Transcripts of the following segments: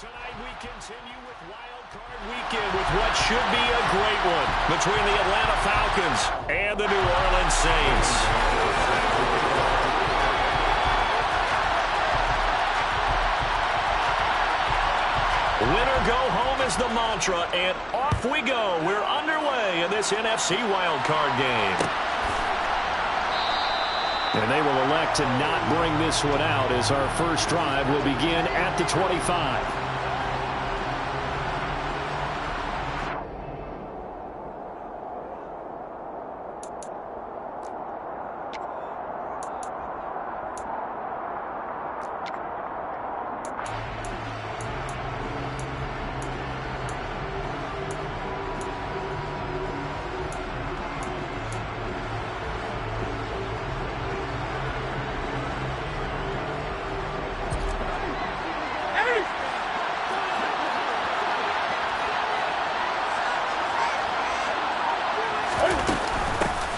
Tonight we continue with Wild Card Weekend with what should be a great one between the Atlanta Falcons and the New Orleans Saints. Win or go home is the mantra, and off we go. We're underway in this NFC Wild Card game. And they will elect to not bring this one out as our first drive will begin at the 25.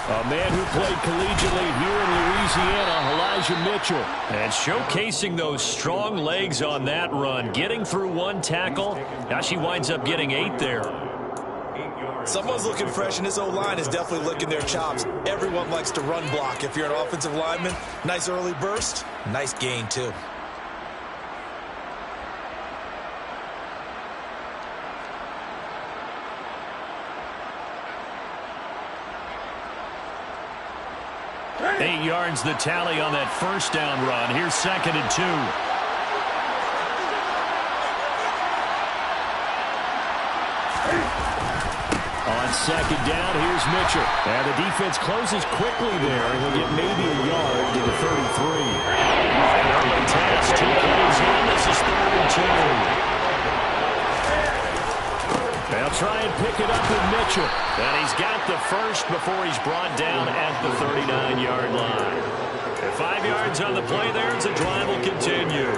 A man who played collegiately here in Louisiana, Elijah Mitchell. And showcasing those strong legs on that run, getting through one tackle. Now she winds up getting 8 there. Someone's looking fresh, and this O-line is definitely licking their chops. Everyone likes to run block. If you're an offensive lineman, nice early burst, nice gain too. Eight yards the tally on that first down run. Here's 2nd and 2. On 2nd down, here's Mitchell. And the defense closes quickly there. He'll get maybe a yard to the 33. An early task, 2 plays in. This is 3rd and 2. They'll try and pick it up with Mitchell. And he's got the first before he's brought down at the 39-yard line. And 5 yards on the play there as the drive will continue.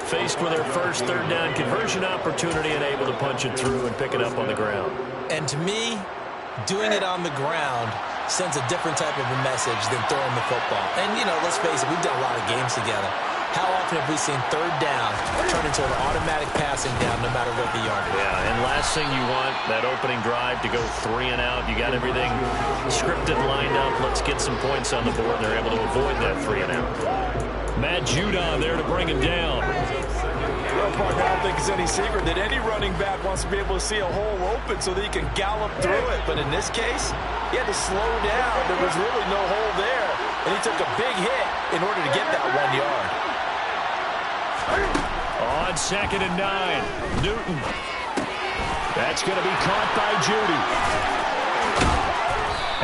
Faced with their first 3rd down conversion opportunity and able to punch it through and pick it up on the ground. And to me, doing it on the ground sends a different type of a message than throwing the football. And, you know, let's face it, we've done a lot of games together. How often have we seen 3rd down turn into an automatic passing down no matter what the yard is? Yeah, and last thing you want, that opening drive to go 3 and out. You got everything scripted, lined up. Let's get some points on the board. They're able to avoid that 3 and out. Matt Judon there to bring him down. Well, partner, I don't think it's any secret that any running back wants to be able to see a hole open so that he can gallop through it. But in this case, he had to slow down. There was really no hole there, and he took a big hit in order to get that 1 yard. On 2nd and 9, Newton. That's going to be caught by Judy.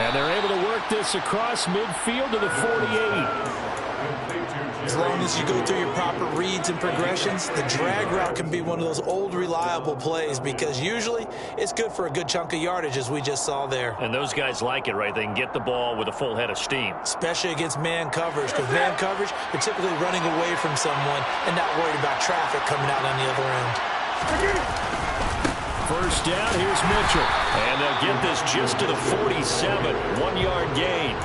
And they're able to work this across midfield to the 48. As long as you go through your proper reads and progressions, the drag route can be one of those old reliable plays because usually it's good for a good chunk of yardage as we just saw there. And those guys like it, right? They can get the ball with a full head of steam. Especially against man coverage, because man coverage, you're typically running away from someone and not worried about traffic coming out on the other end. First down, here's Mitchell. And they'll get this just to the 47, 1-yard gain.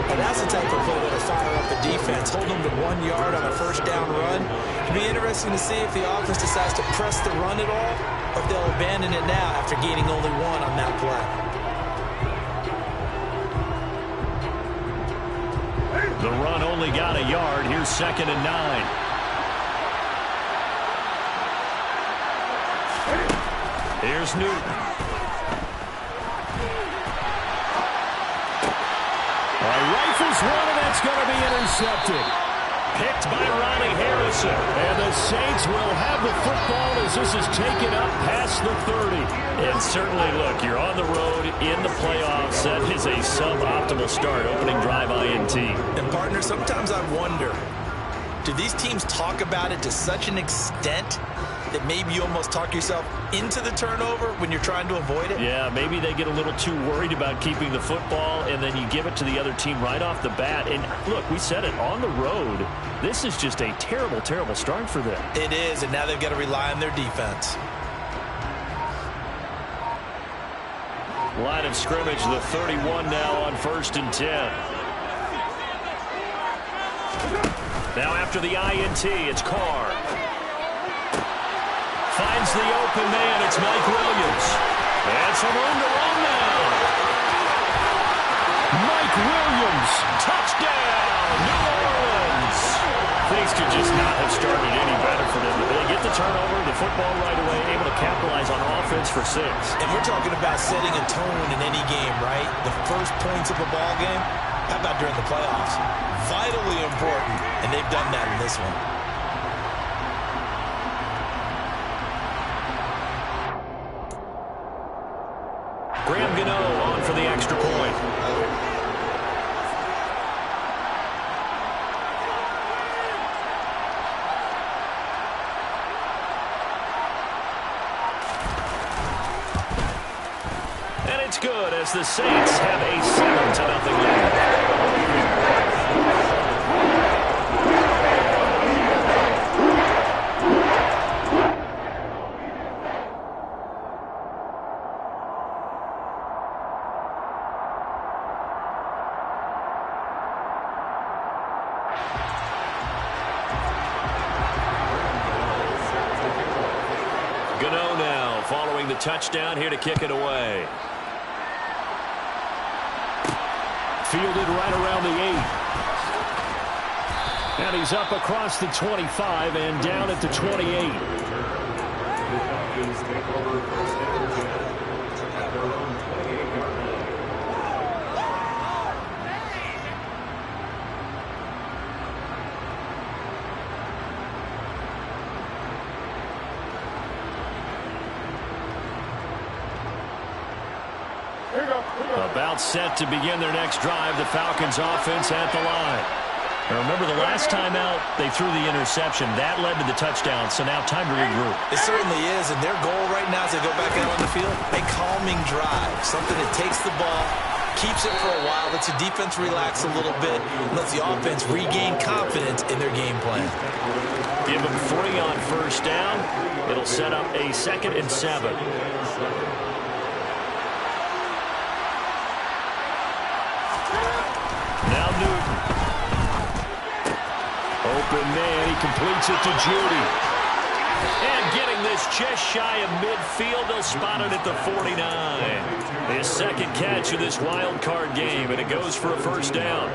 And that's the type of play that'll fire up the defense. Hold them to 1 yard on a first down run. It'll be interesting to see if the offense decides to press the run at all or if they'll abandon it now after gaining only 1 on that play. The run only got a yard. Here's 2nd and 9. Here's Newton. Rifles one, and that's going to be intercepted. Picked by Ronnie Harrison. And the Saints will have the football as this is taken up past the 30. And certainly, look, you're on the road in the playoffs. That is a suboptimal start, opening drive INT. And, partner, sometimes I wonder, do these teams talk about it to such an extent that maybe you almost talk yourself into the turnover when you're trying to avoid it? Yeah, maybe they get a little too worried about keeping the football, and then you give it to the other team right off the bat. And look, we said it, on the road, this is just a terrible, terrible start for them. It is, and now they've got to rely on their defense. Line of scrimmage, the 31 now on 1st and 10. Now after the INT, it's Carr. finds the open man. It's Mike Williams. And some room to run now. Mike Williams, touchdown, New Orleans. Things could just not have started any better for them. They get the turnover, the football right away, able to capitalize on offense for 6. And we're talking about setting a tone in any game, right? The first points of a ball game. How about during the playoffs? Vitally important, and they've done that in this one. Graham Gano on for the extra point. And it's good as the Saints have a 7-0 lead. Gano now following the touchdown here to kick it away. Fielded right around the 8. And he's up across the 25 and down at the 28. About set to begin their next drive, the Falcons offense at the line. Now remember, the last time out, they threw the interception. That led to the touchdown, so now time to regroup. It certainly is, and their goal right now as they go back out on the field, a calming drive, something that takes the ball, keeps it for a while, lets the defense relax a little bit, and lets the offense regain confidence in their game plan. Give them 3 on first down. It'll set up a 2nd and 7. Now Newton. Open man, he completes it to Judy. And getting this just shy of midfield, they'll spot it at the 49. His 2nd catch of this wild card game, and it goes for a first down.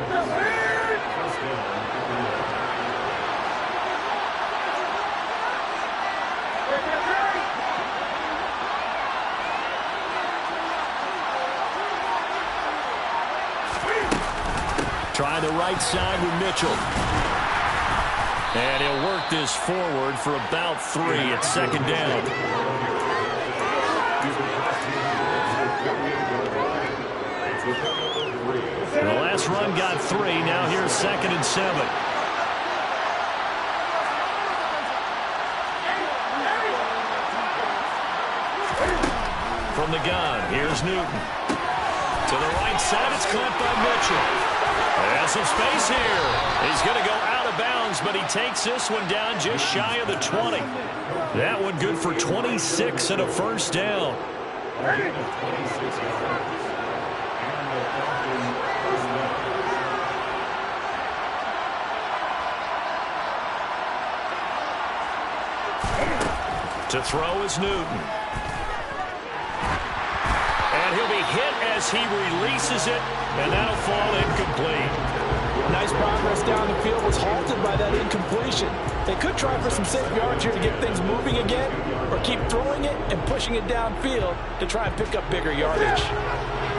Try the right side with Mitchell. And he'll work this forward for about 3 at 2nd down. The last run got 3. Now here's 2nd and 7. From the gun, here's Newton. To the right side, it's caught by Mitchell. Has some space here. He's going to go out of bounds, but he takes this one down just shy of the 20. That one good for 26 and a first down. To throw is Newton. And he'll be hit as he releases it, and that'll fall incomplete. Nice progress down the field, was halted by that incompletion. They could try for some safe yards here to get things moving again, or keep throwing it and pushing it downfield to try and pick up bigger yardage.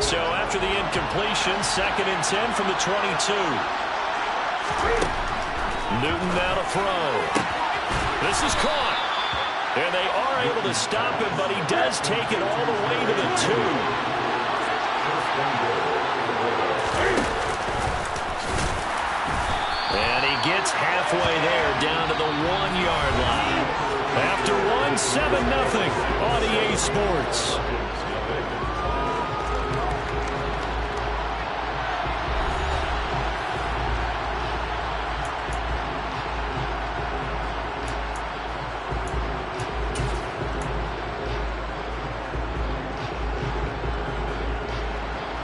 So after the incompletion, 2nd and 10 from the 22. Newton now to throw. This is caught. And they are able to stop him, but he does take it all the way to the 2. And he gets halfway there, down to the 1-yard line. After 1, 7-0 on EA Sports.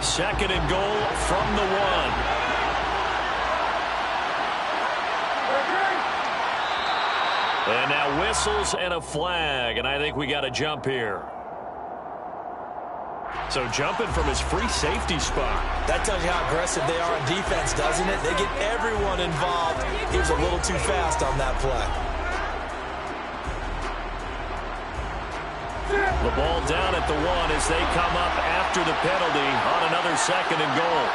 Second and goal from the 1. And now whistles and a flag, and I think we got a jump here. So jumping from his free safety spot. That tells you how aggressive they are on defense, doesn't it? They get everyone involved. He was a little too fast on that play. The ball down at the 1 as they come up after the penalty on another 2nd and goal.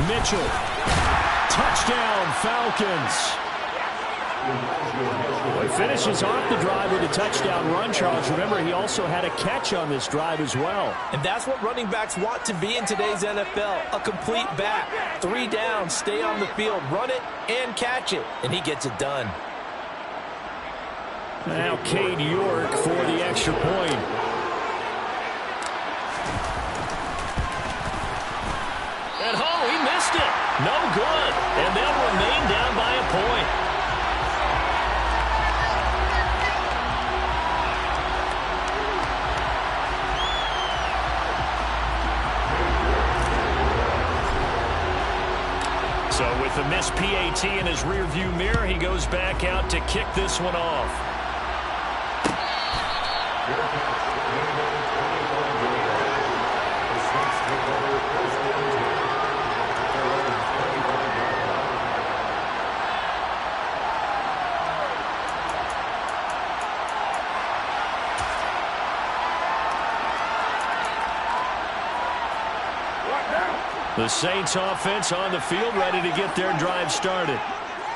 Mitchell. Touchdown, Falcons. Well, he finishes off the drive with a touchdown run, Charles. Remember, he also had a catch on this drive as well. And that's what running backs want to be in today's NFL, a complete back. 3 downs, stay on the field, run it, and catch it. And he gets it done. Now Cade York for the extra point. And he missed it. No good. And they'll remain down by a point. So with the missed PAT in his rearview mirror, he goes back out to kick this one off. The Saints offense on the field, ready to get their drive started.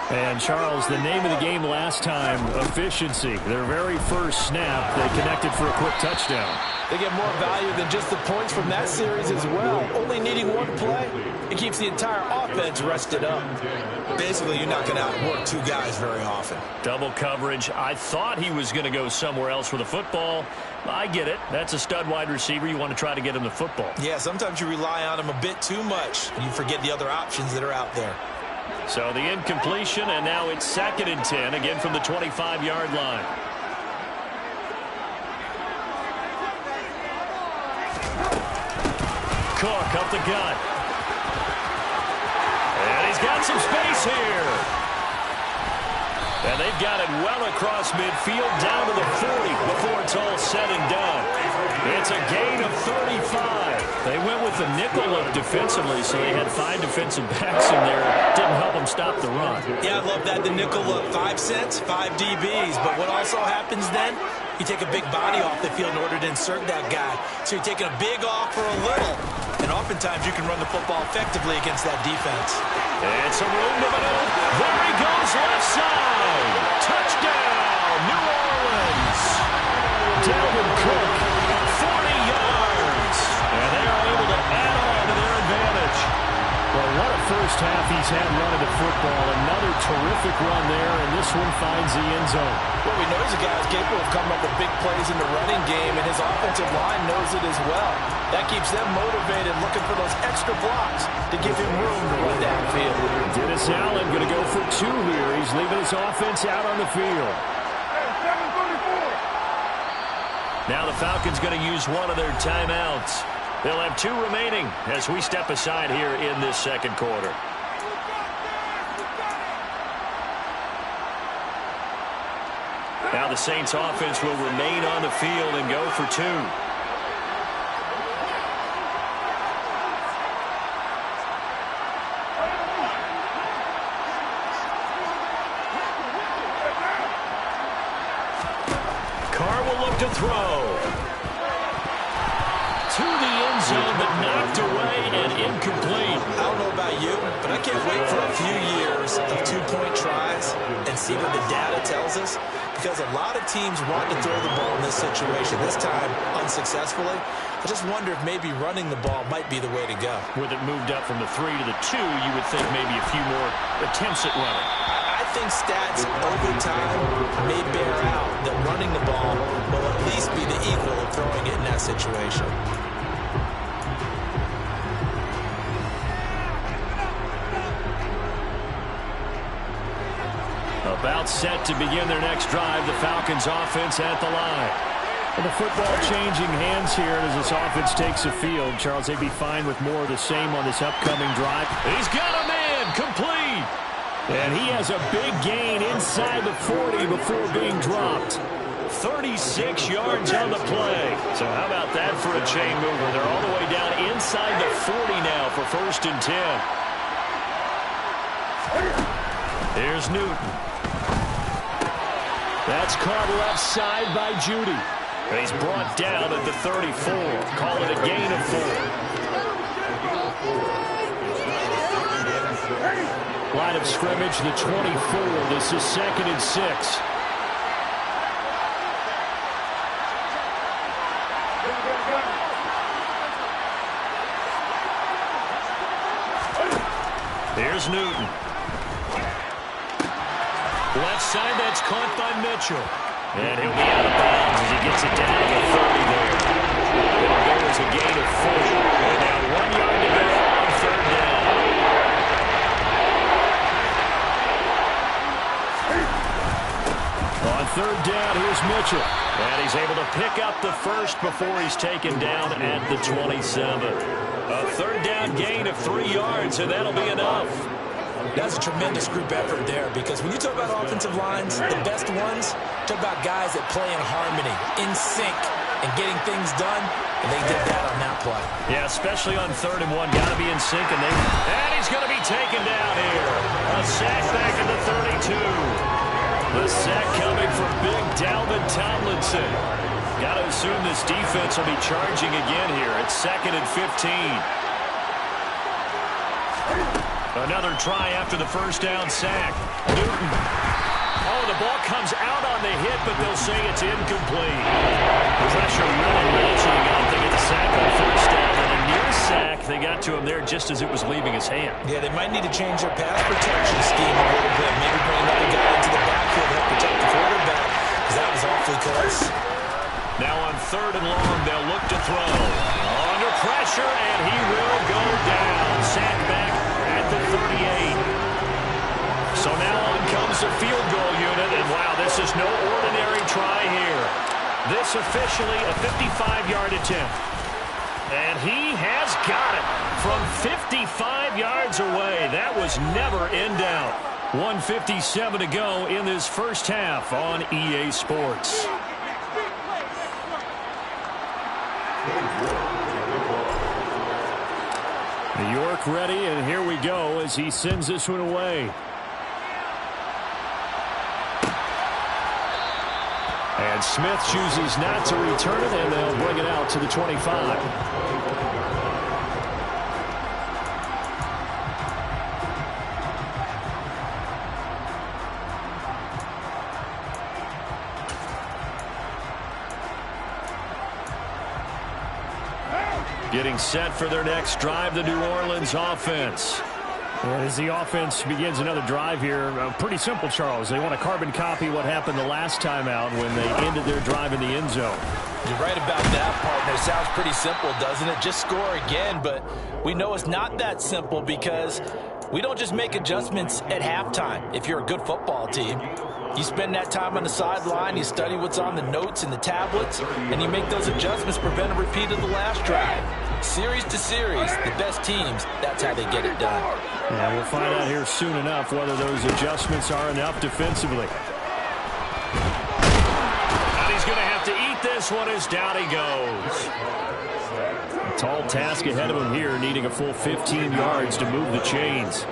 And, Charles, the name of the game last time, efficiency. Their very first snap, they connected for a quick touchdown. They get more value than just the points from that series as well. Only needing one play, it keeps the entire offense rested up. Basically, you're not going to outwork 2 guys very often. Double coverage. I thought he was going to go somewhere else with the football. I get it. That's a stud wide receiver. You want to try to get him the football. Yeah, sometimes you rely on him a bit too much, and you forget the other options that are out there. So the incompletion, and now it's 2nd and 10, again from the 25-yard line. Cook up the gut. And he's got some space here. And they've got it well across midfield down to the 40 before it's all said and done. It's a gain of 35. They went with the nickel look defensively, so they had 5 defensive backs in there. Didn't help them stop the run. Yeah, I love that, the nickel look. 5 cents, 5 DBs. But what also happens then, you take a big body off the field in order to insert that guy. So you're taking a big off for a little. And oftentimes you can run the football effectively against that defense. It's a room to maneuver. There he goes, left side. Touchdown, New Orleans. Dalvin Cook, 40 yards. And they are able to add on to their advantage. Well, what a first half he's had running the football. Another terrific run there, and this one finds the end zone. Well, we know he's a guy who's capable of coming up with big plays in the running game, and his offensive line knows it as well. That keeps them motivated, looking for those extra blocks to give him room to run downfield. Dennis Allen going to go for 2 here. He's leaving his offense out on the field. Now the Falcons going to use one of their timeouts. They'll have 2 remaining as we step aside here in this 2nd quarter. Now the Saints offense will remain on the field and go for 2. Carr will look to throw. To the end zone, but knocked away and incomplete. I don't know about you, but I can't wait for a few years of 2-point tries and see what the data tells us. Because a lot of teams want to throw the ball in this situation, this time unsuccessfully. I just wonder if maybe running the ball might be the way to go. With it moved up from the 3 to the 2, you would think maybe a few more attempts at running. I think stats over time may bear out that running the ball will at least be the equal of throwing it in that situation. About set to begin their next drive, the Falcons offense at the line. And the football changing hands here as this offense takes the field. Charles, they'd be fine with more of the same on this upcoming drive. He's got a man complete. And he has a big gain inside the 40 before being dropped. 36 yards on the play. So how about that for a chain mover? They're all the way down inside the 40 now for 1st and 10. Here's Newton. That's caught left side by Judy. He's brought down at the 34. Call it a gain of 4. Line of scrimmage, the 24. This is 2nd and 6. Here's Newton. Left side, that's caught by Mitchell. And he'll be out of bounds as he gets it down to the 30 there. It'll go as a gain of 4. And now 1 yard to go on 3rd down. On 3rd down, here's Mitchell. And he's able to pick up the first before he's taken down at the 27. A 3rd down gain of 3 yards, and that'll be enough. That's a tremendous group effort there, because when you talk about offensive lines, the best ones, talk about guys that play in harmony, in sync, and getting things done, and they did that on that play. Yeah, especially on 3rd and 1. Got to be in sync, and he's going to be taken down here. A sack back at the 32. The sack coming from big Dalvin Tomlinson. Got to assume this defense will be charging again here. It's 2nd and 15. Another try after the 1st down sack. Newton. Oh, the ball comes out on the hit, but they'll say it's incomplete. Pressure really ratcheting up. They get the sack on 1st down, and a near sack. They got to him there just as it was leaving his hand. Yeah, they might need to change their pass protection scheme a little bit. Maybe bring another guy into the backfield to help protect the quarterback, because that was awfully close. Now on 3rd and long, they'll look to throw. Under pressure, and he will go down. Sack back at the 38. So now on comes the field goal unit, and wow, this is no ordinary try here. This officially a 55-yard attempt. And he has got it from 55 yards away. That was never in doubt. 1:57 to go in this first half on EA Sports. New York ready, and here we go as he sends this one away. And Smith chooses not to return it, and they'll bring it out to the 25. Getting set for their next drive, the New Orleans offense. And as the offense begins another drive here, pretty simple, Charles. They want to carbon copy what happened the last time out when they ended their drive in the end zone. You're right about that, partner. Sounds pretty simple, doesn't it? Just score again, but we know it's not that simple because we don't just make adjustments at halftime if you're a good football team. You spend that time on the sideline, you study what's on the notes and the tablets, and you make those adjustments, prevent a repeat of the last drive. Series to series, the best teams, that's how they get it done. Yeah, we'll find out here soon enough whether those adjustments are enough defensively. And he's going to have to eat this one as down he goes. A tall task ahead of him here, needing a full 15 yards to move the chains.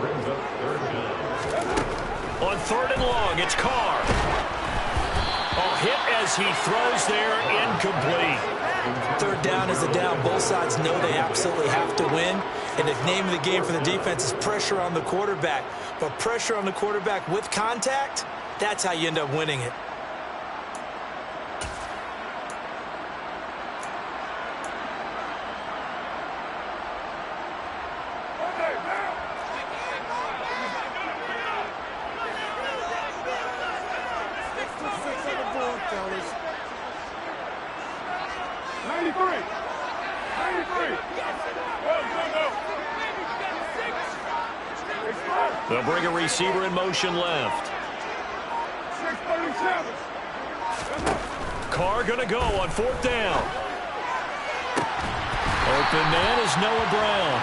On 3rd and long, it's Carr. Oh, hit as he throws there, incomplete. 3rd down is a down. Both sides know they absolutely have to win. And the name of the game for the defense is pressure on the quarterback. But pressure on the quarterback with contact, that's how you end up winning it. They'll bring a receiver in motion left. Carr going to go on 4th down. Open man is Noah Brown.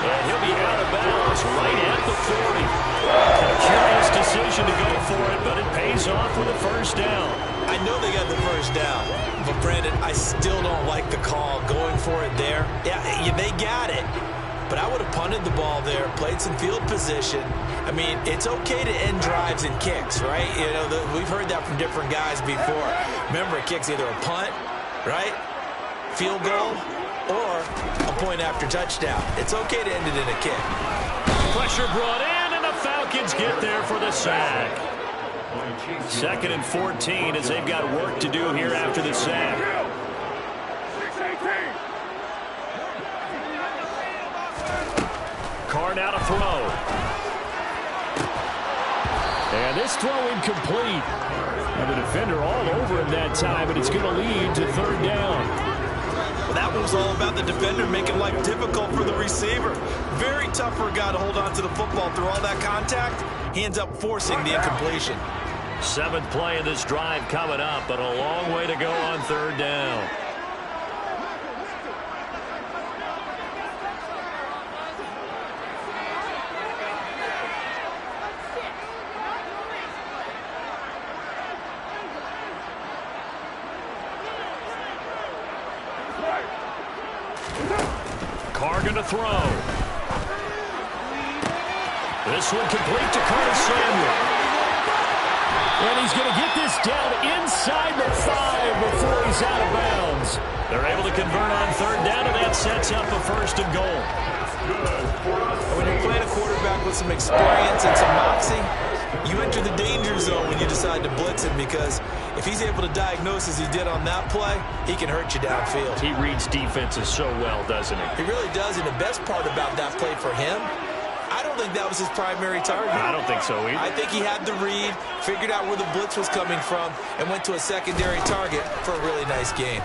And he'll be out of bounds right at the 40. A curious decision to go for it, but it pays off with a first down. I know they got the first down, but Brandon, I still don't like the call going for it there. Yeah, they got it. But I would have punted the ball there, played some field position. I mean, it's okay to end drives and kicks, right? You know, we've heard that from different guys before. Remember, a kick's either a punt, right, field goal, or a point after touchdown. It's okay to end it in a kick. Pressure brought in, and the Falcons get there for the sack. 2nd and 14 as they've got work to do here after the sack. Carr now to throw. And this throw incomplete. And the defender all over him that time, and it's going to lead to 3rd down. Well, that one was all about the defender making life difficult for the receiver. Very tough for a guy to hold on to the football through all that contact. He ends up forcing the incompletion. 7th play of this drive coming up, but a long way to go on 3rd down. Carr going to throw. This one complete to Curtis Samuel. And he's going to get this down inside the 5 before he's out of bounds. They're able to convert on 3rd down, and that sets up a 1st and goal. When you're playing a quarterback with some experience and some moxie, you enter the danger zone when you decide to blitz him, because if he's able to diagnose as he did on that play, he can hurt you downfield. He reads defenses so well, doesn't he? He really does, and the best part about that play for him, I don't think that was his primary target. I don't think so either. I think he had the read, figured out where the blitz was coming from, and went to a secondary target for a really nice game.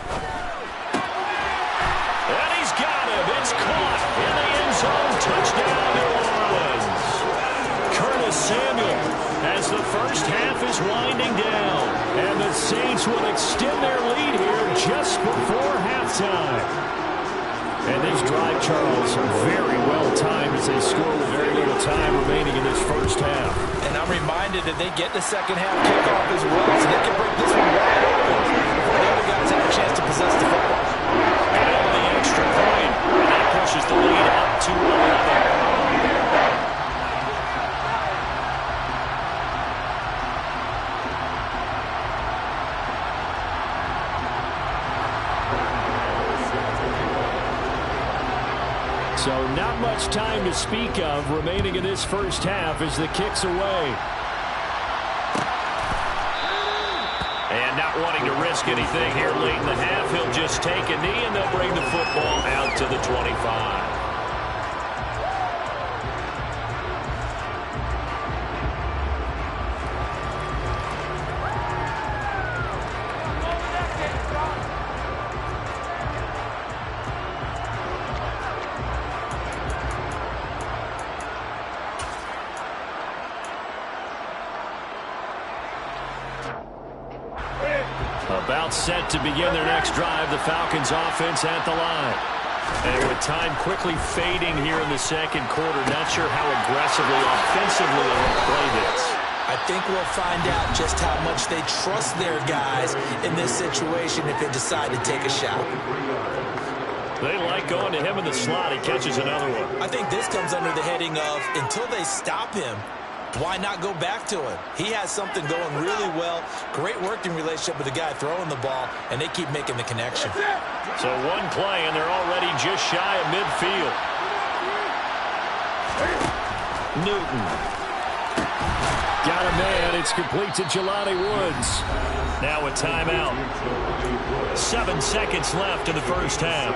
And he's got him. It's caught in the end zone. Touchdown, New Orleans. Curtis Samuel, as the first half is winding down. And the Saints will extend their lead here just before halftime. And this drive, Charles, very well timed as they score with very little time remaining in this first half. And I'm reminded that they get the second half kickoff as well, so they can break this one wide open before the other guys have a chance to possess the football. And the extra point, and that pushes the lead up to 11. So not much time to speak of remaining in this first half as the kick's away. And not wanting to risk anything here late in the half, he'll just take a knee and they'll bring the football out to the 25. About set to begin their next drive, the Falcons offense at the line. And with time quickly fading here in the second quarter, not sure how aggressively, offensively they will play this. I think we'll find out just how much they trust their guys in this situation if they decide to take a shot. They like going to him in the slot. He catches another one. I think this comes under the heading of, until they stop him, why not go back to him? He has something going really well. Great working relationship with the guy throwing the ball, and they keep making the connection. So one play, and they're already just shy of midfield. Newton. Got a man. It's complete to Jelani Woods. Now a timeout. 7 seconds left in the first half.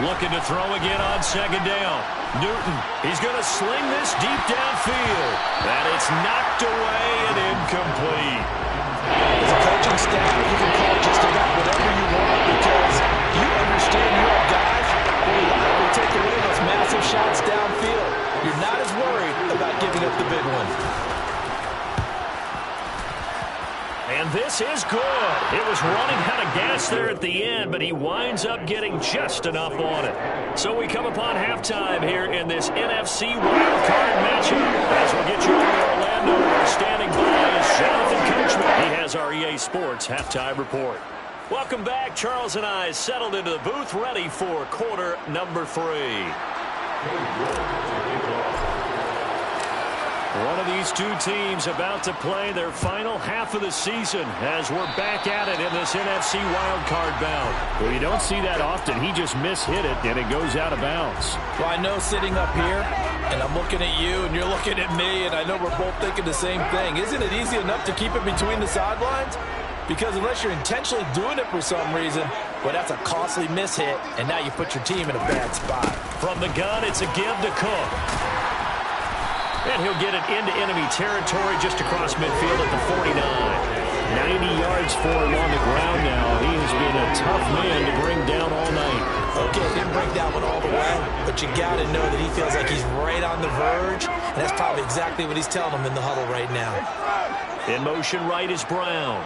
Looking to throw again on second down. Newton, he's going to sling this deep downfield. And it's knocked away and incomplete. As a coaching staff, you can call just about whatever you want because you understand you have guys who reliably take away those massive shots downfield. You're not as worried gas there at the end, but he winds up getting just enough on it. So we come upon halftime here in this NFC wildcard matchup. As we'll get you over to Orlando, where standing by is Jonathan Coachman. He has our EA Sports halftime report. Welcome back. Charles and I settled into the booth, ready for quarter number 3. One of these two teams about to play their final half of the season as we're back at it in this NFC wildcard bout. Well, you don't see that often. He just mishit it, and it goes out of bounds. Well, I know sitting up here, and I'm looking at you, and you're looking at me, and I know we're both thinking the same thing. Isn't it easy enough to keep it between the sidelines? Because unless you're intentionally doing it for some reason, well, that's a costly mishit, and now you put your team in a bad spot. From the gun, it's a give to Cook. And he'll get it into enemy territory just across midfield at the 49. 90 yards for him on the ground now. He has been a tough man to bring down all night. Okay, didn't break that one all the way, but you got to know that he feels like he's right on the verge, and that's probably exactly what he's telling them in the huddle right now. In motion right is Brown.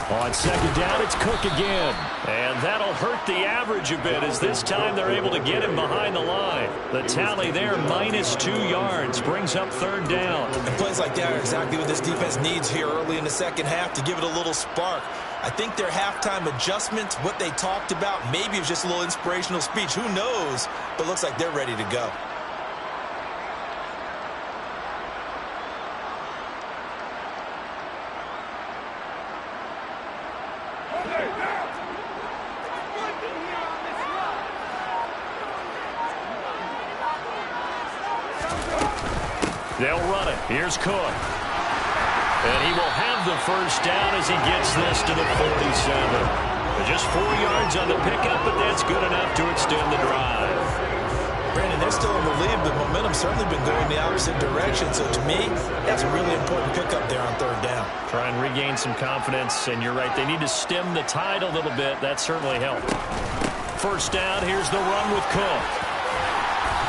On second down, it's Cook again. And that'll hurt the average a bit as this time they're able to get him behind the line. The tally there, -2 yards, brings up third down. And plays like that are exactly what this defense needs here early in the second half to give it a little spark. I think their halftime adjustments, what they talked about, maybe it was just a little inspirational speech. Who knows? But looks like they're ready to go. They'll run it. Here's Cook. And he will have the first down as he gets this to the 47. Just 4 yards on the pickup, but that's good enough to extend the drive. Brandon, they're still in the lead, but momentum's certainly been going the opposite direction. So to me, that's a really important pickup there on third down. Try and regain some confidence, and you're right. They need to stem the tide a little bit. That certainly helped. First down, here's the run with Cook.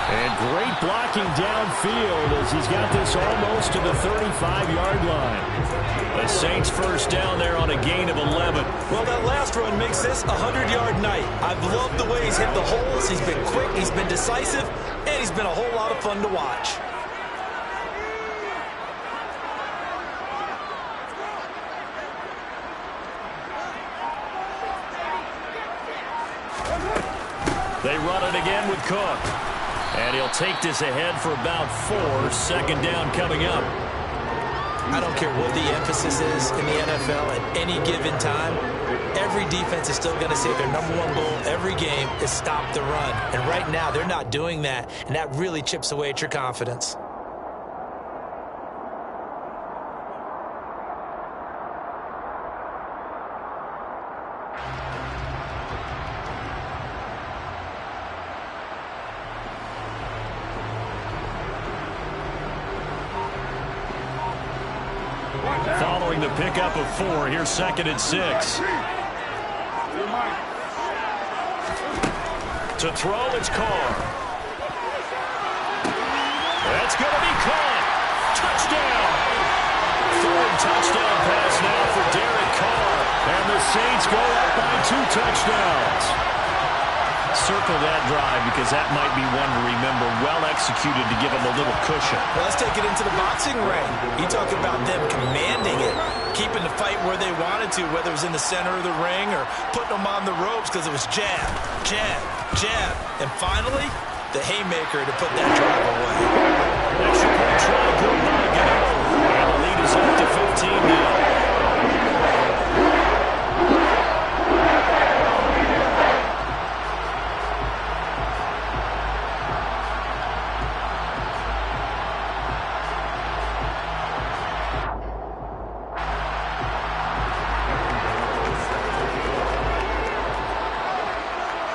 And great blocking downfield as he's got this almost to the 35-yard line. The Saints first down there on a gain of 11. Well, that last run makes this a 100-yard night. I've loved the way he's hit the holes. He's been quick, he's been decisive, and he's been a whole lot of fun to watch. They run it again with Cook. And he'll take this ahead for about 4. Second down coming up. I don't care what the emphasis is in the NFL at any given time. Every defense is still going to say their #1 goal every game is stop the run. And right now, they're not doing that, and that really chips away at your confidence. Following the pickup of 4, here's 2nd and 6. To throw, it's Carr. That's going to be caught. Touchdown. Third touchdown pass now for Derek Carr. And the Saints go up by 2 touchdowns. Circle that drive because that might be one to remember. Well executed to give them a little cushion. Well, let's take it into the boxing ring. You talk about them commanding it, keeping the fight where they wanted to, whether it was in the center of the ring or putting them on the ropes because it was jab, jab, jab. And finally, the haymaker to put that drive away. Extra point try good by Gano. And the lead is up to 15 now.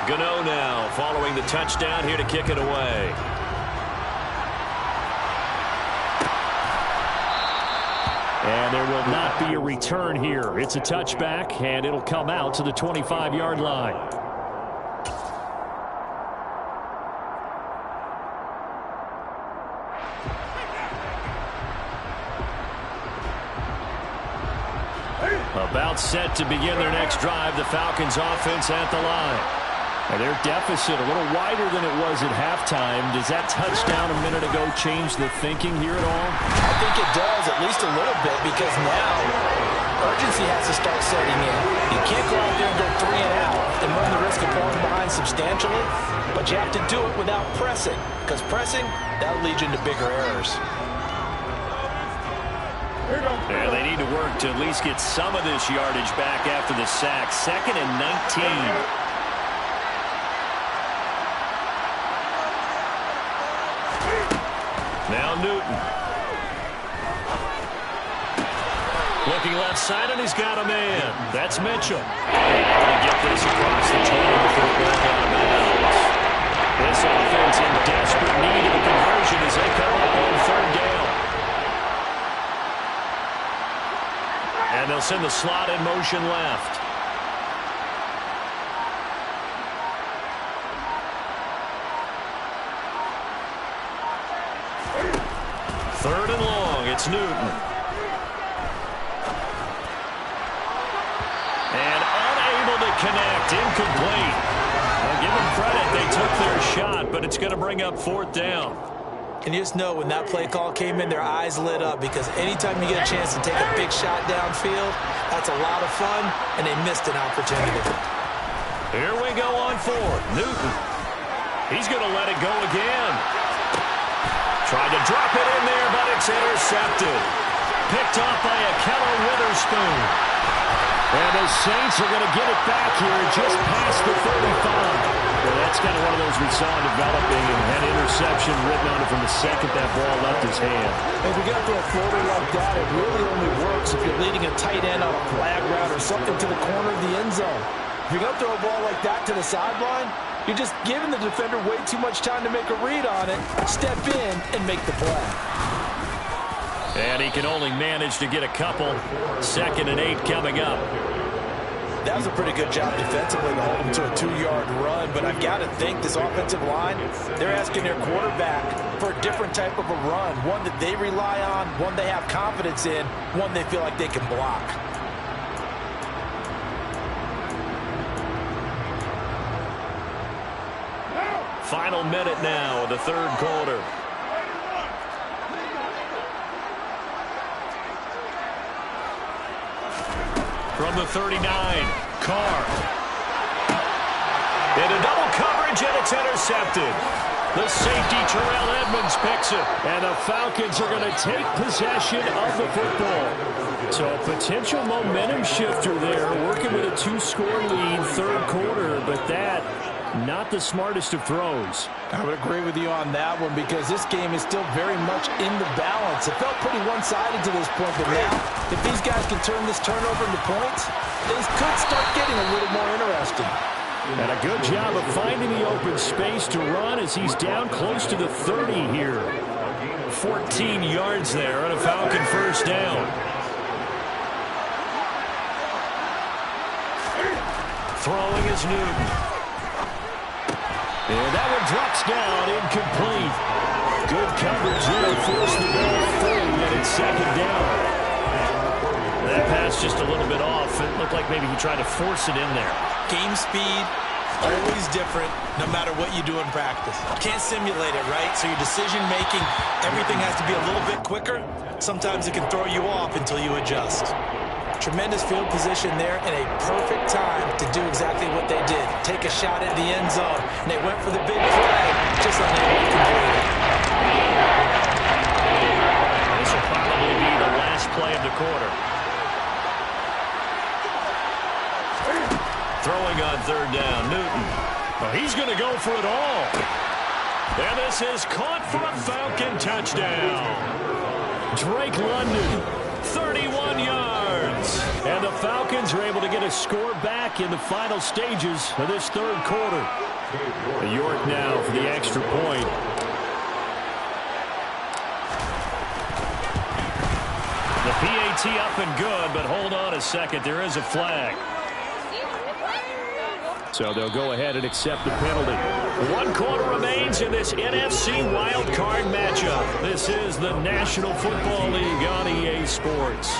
Gano now following the touchdown here to kick it away. And there will not be a return here. It's a touchback, and it'll come out to the 25-yard line. About set to begin their next drive, the Falcons offense at the line. And their deficit a little wider than it was at halftime. Does that touchdown a minute ago change the thinking here at all? I think it does, at least a little bit, because now urgency has to start setting in. You can't go out there and go 3 and out and run the risk of falling behind substantially, but you have to do it without pressing, because pressing, that'll lead you into bigger errors. And they need to work to at least get some of this yardage back after the sack. 2nd and 19. Now Newton. Looking left side, and he's got a man. That's Mitchell. Going to get this across the 20 before going out of bounds. This offense in desperate need of a conversion as they come up on 3rd down. And they'll send the slot in motion left. Third and long, it's Newton. And unable to connect, incomplete. I'll give them credit, they took their shot, but it's going to bring up 4th down. And you just know when that play call came in, their eyes lit up, because anytime you get a chance to take a big shot downfield, that's a lot of fun, and they missed an opportunity. Here we go on 4th. Newton. He's going to let it go again. Tried to drop it in there, but it's intercepted. Picked off by Akello Witherspoon. And the Saints are going to get it back here just past the 35. Well, that's kind of one of those we saw developing, and had interception written on it from the second that ball left his hand. If you got to throw a floater like that, it really only works if you're leading a tight end on a flag route or something to the corner of the end zone. If you're going to throw a ball like that to the sideline, you're just giving the defender way too much time to make a read on it, step in, and make the play. And he can only manage to get a couple. 2nd and 8 coming up. That was a pretty good job defensively to hold him to a 2-yard run, but I've got to think this offensive line, they're asking their quarterback for a different type of a run, one that they rely on, one they have confidence in, one they feel like they can block. Final minute now of the 3rd quarter. From the 39, Carr. Into double coverage, and it's intercepted. The safety, Terrell Edmonds, picks it. And the Falcons are going to take possession of the football. So a potential momentum shifter there, working with a 2-score lead, 3rd quarter, but that not the smartest of throws. I would agree with you on that one, because this game is still very much in the balance. It felt pretty one-sided to this point, but now, if these guys can turn this turnover into points, things could start getting a little more interesting. And a good job of finding the open space to run as he's down close to the 30 here. 14 yards there on a Falcon 1st down. Throwing is Newton. And that one drops down, incomplete. Good coverage there, forced the ball through, and it's 2nd down. That pass just a little bit off. It looked like maybe he tried to force it in there. Game speed, always different, no matter what you do in practice. Can't simulate it, right? So your decision-making, everything has to be a little bit quicker. Sometimes it can throw you off until you adjust. Tremendous field position there, and a perfect time to do exactly what they did. Take a shot at the end zone, and they went for the big play, just unable to complete it. This will probably be the last play of the quarter. Throwing on 3rd down, Newton. Oh, he's going to go for it all. And this is caught for a Falcon touchdown. Drake London, 31 yards. And the Falcons are able to get a score back in the final stages of this 3rd quarter. York now for the extra point. The PAT up and good, but hold on a second. There is a flag. So they'll go ahead and accept the penalty. 1 quarter remains in this NFC Wild Card matchup. This is the National Football League on EA Sports.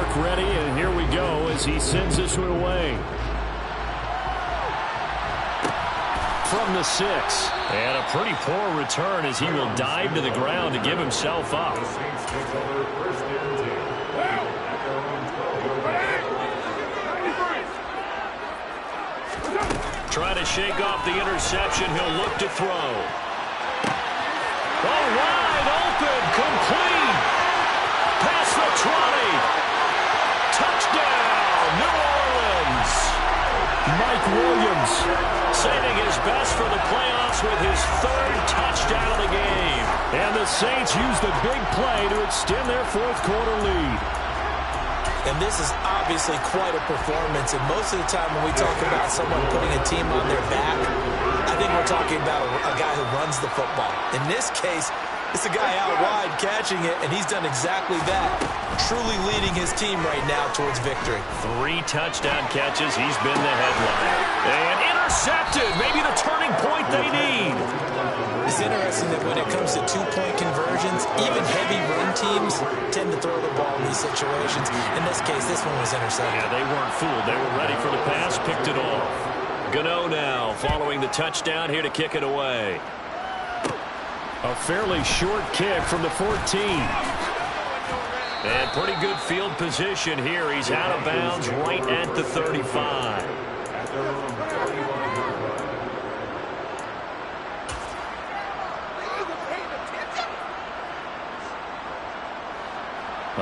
mark ready, and here we go as he sends this one away. From the 6. And a pretty poor return as he will dive to the ground to give himself up. Trying to shake off the interception. He'll look to throw. Oh, wide open, complete. Past the 20. Touchdown, New Orleans. Mike Williams saving his best for the playoffs with his 3rd touchdown of the game. And the Saints used a big play to extend their 4th quarter lead. And this is obviously quite a performance. And most of the time when we talk about someone putting a team on their back, I think we're talking about a guy who runs the football. In this case, it's a guy out wide catching it, and he's done exactly that, truly leading his team right now towards victory. 3 touchdown catches. He's been the headliner. And intercepted. Maybe the turning point they need. It's interesting that when it comes to 2-point conversions, even heavy run teams tend to throw the ball in these situations. In this case, this one was intercepted. Yeah, they weren't fooled. They were ready for the pass, picked it off. Gano now following the touchdown here to kick it away. A fairly short kick from the 14. And pretty good field position here. He's out of bounds right at the 35.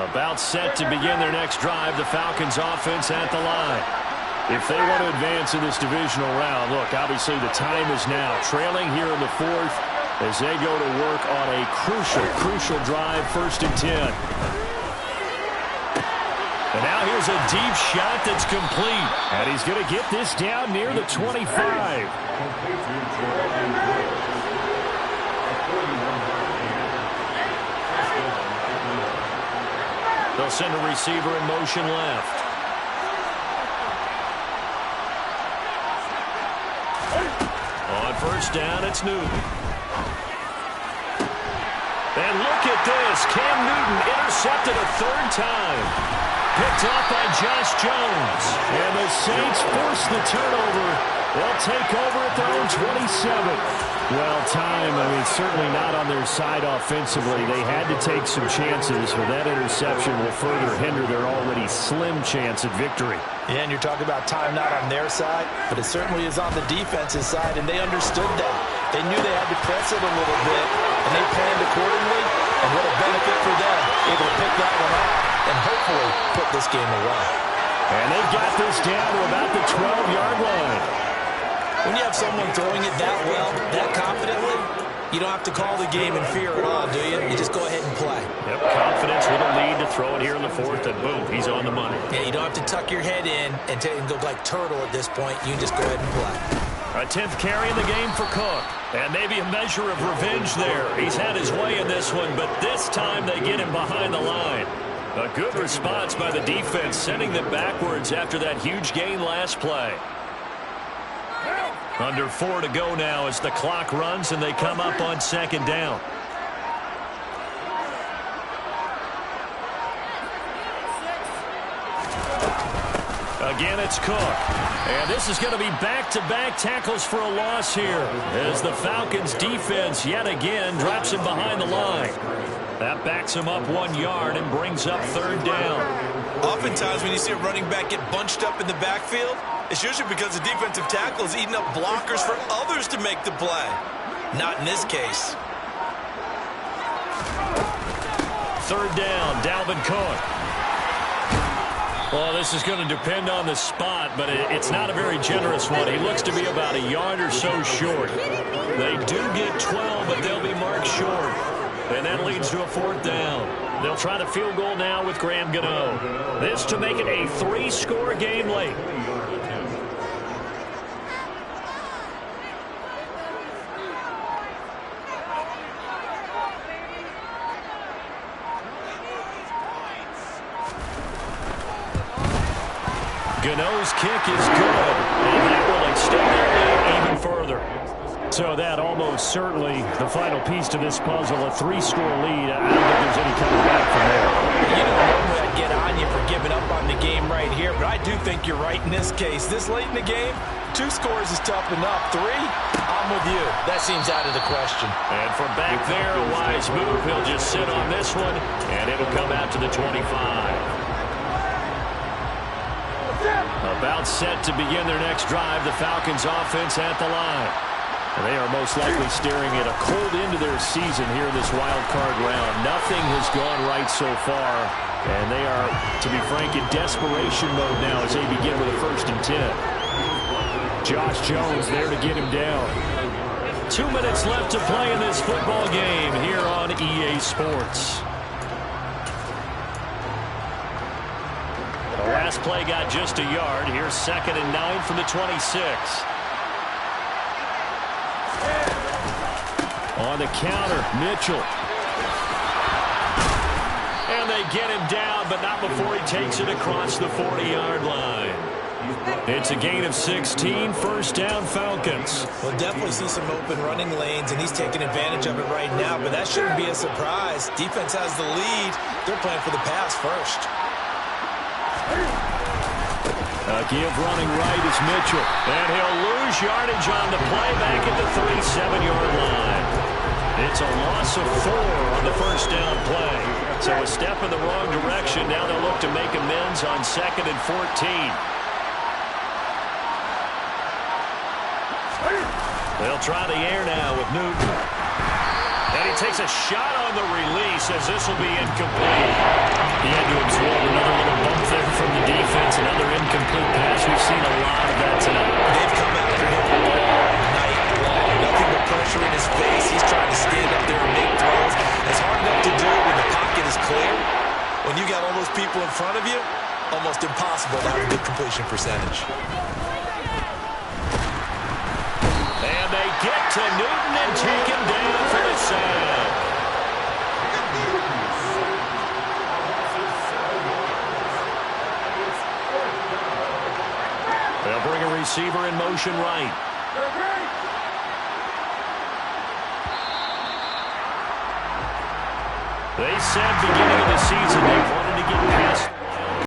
About set to begin their next drive. The Falcons offense at the line. If they want to advance in this divisional round, look, obviously the time is now. Trailing here in the 4th as they go to work on a crucial drive, 1st and 10. And now here's a deep shot that's complete. And he's going to get this down near the 25. They'll send a receiver in motion left. On 1st down, it's Newton. And look at this. Cam Newton intercepted a 3rd time. Picked off by Josh Jones. And the Saints force the turnover. They'll take over at their own 27. Well, time, certainly not on their side offensively. They had to take some chances, but that interception will further hinder their already slim chance at victory. Yeah, and you're talking about time not on their side, but it certainly is on the defense's side, and they understood that. They knew they had to press it a little bit, and they planned accordingly, and what a benefit for them, able to pick that one off and hopefully put this game away. And they've got this down to about the 12-yard line. When you have someone throwing it that well, that confidently, you don't have to call the game in fear at all, do you? You just go ahead and play. Yep, confidence with a lead to throw it here in the 4th, and boom, he's on the money. Yeah, you don't have to tuck your head in and go like turtle at this point. You can just go ahead and play. A 10th carry in the game for Cook. And maybe a measure of revenge there. He's had his way in this one, but this time they get him behind the line. A good response by the defense, sending them backwards after that huge gain last play. Under 4 to go now as the clock runs and they come up on 2nd down. Again, it's Cook. And this is going to be back-to-back tackles for a loss here as the Falcons defense yet again drops him behind the line. That backs him up 1 yard and brings up 3rd down. Oftentimes when you see a running back get bunched up in the backfield, it's usually because the defensive tackle is eating up blockers for others to make the play. Not in this case. 3rd down, Dalvin Cook. Well, this is going to depend on the spot, but it's not a very generous one. He looks to be about a yard or so short. They do get 12, but they'll be marked short. And that leads to a 4th down. They'll try the field goal now with Graham Gano. This to make it a 3-score game late. Gano's kick is good, and that will extend their lead even further. So that almost certainly the final piece to this puzzle, a 3-score lead. I don't think there's any coming back from there. You know, normally I'd get on you for giving up think you're right in this case. This late in the game, 2 scores is tough enough. 3, I'm with you. That seems out of the question. And from back there, a wise move. He'll just sit on this one, and it'll come out to the 25. About set to begin their next drive, the Falcons offense at the line. And they are most likely staring at a cold end to their season here in this wild card round. Nothing has gone right so far, and they are, to be frank, in desperation mode now as they begin with a 1st and 10. Josh Jones there to get him down. 2 minutes left to play in this football game here on EA Sports. The last play got just a yard. Here's 2nd and 9 from the 26. On the counter, Mitchell. And they get him down, but not before he takes it across the 40-yard line. It's a gain of 16, 1st down Falcons. We'll definitely see some open running lanes, and he's taking advantage of it right now, but that shouldn't be a surprise. Defense has the lead. They're playing for the pass first. A give running right is Mitchell. And he'll lose yardage on the play back at the 37-yard line. It's a loss of 4 on the 1st down play. So a step in the wrong direction. Now they'll look to make amends on 2nd and 14. They'll try the air now with Newton. And he takes a shot on the release as this will be incomplete. He had to absorb another little bump there from the defense. Another incomplete pass. We've seen a lot of that tonight. They've come after him all night long. Nothing but pressure in his face. He's trying to stand up there and make throws. It's hard enough to do when the pocket is clear. When you got all those people in front of you, almost impossible to have a good completion percentage. And they get to Newton and take him down for the sack. They'll bring a receiver in motion right. They said beginning of the season they wanted to get past